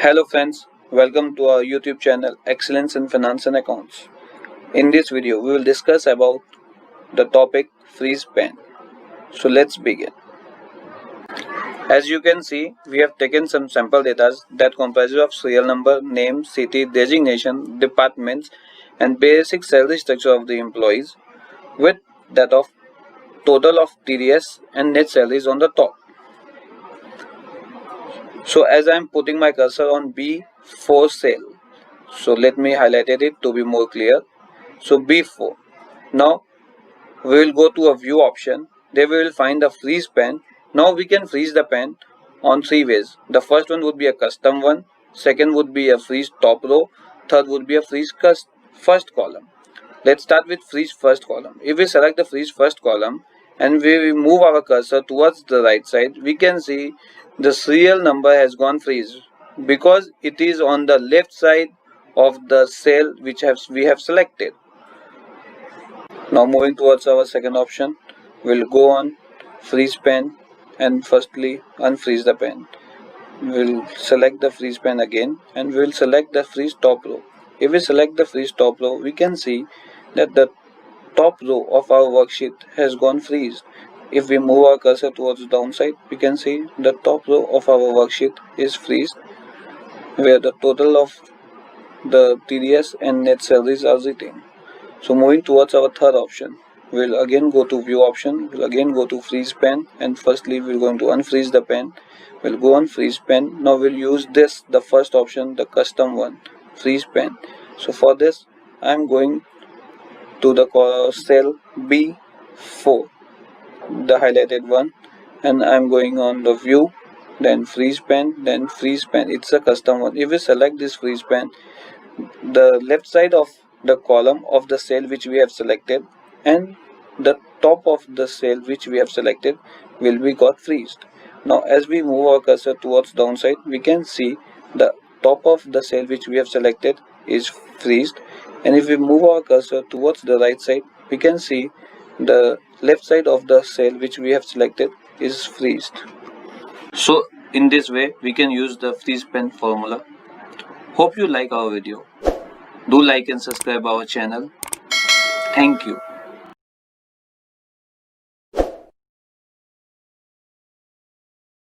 Hello friends, welcome to our YouTube channel Excellence in Finance and Accounts. In this video, we will discuss about the topic freeze Pane. So let's begin. As you can see, we have taken some sample data that comprises of serial number, name, city, designation, departments and basic salary structure of the employees with that of total of TDS and net salaries on the top. So as I am putting my cursor on B4 cell, so let me highlight it to be more clear. So B4. Now we will go to a view option. There we will find the freeze pane. Now we can freeze the pane on three ways. The first one would be a custom one. Second would be a freeze top row. Third would be a freeze first column. Let's start with freeze first column. If we select the freeze first column and we move our cursor towards the right side, we can see the serial number has gone freeze because it is on the left side of the cell which we have selected. Now moving towards our second option, we'll go on freeze pane and firstly unfreeze the pane. We'll select the freeze pane again and we'll select the freeze top row. If we select the freeze top row, we can see that the top row of our worksheet has gone freeze. If we move our cursor towards the downside, we can see the top row of our worksheet is freeze, where the total of the TDS and net salaries are written. So moving towards our third option, we'll again go to view option, we'll again go to freeze pane and firstly we're going to unfreeze the pane. We'll go on freeze pane. Now we'll use the first option, the custom one, freeze pane. So for this I'm going to the cell B4, the highlighted one, and I'm going on the view, then freeze pane, then freeze pane. It's a custom one. If we select this freeze pane, the left side of the column of the cell which we have selected and the top of the cell which we have selected will be got freezed. Now as we move our cursor towards downside, we can see the top of the cell which we have selected is freezed, and if we move our cursor towards the right side, we can see the left side of the cell which we have selected is freezed. So in this way we can use the freeze pane formula. Hope you like our video. Do like and subscribe our channel. Thank you.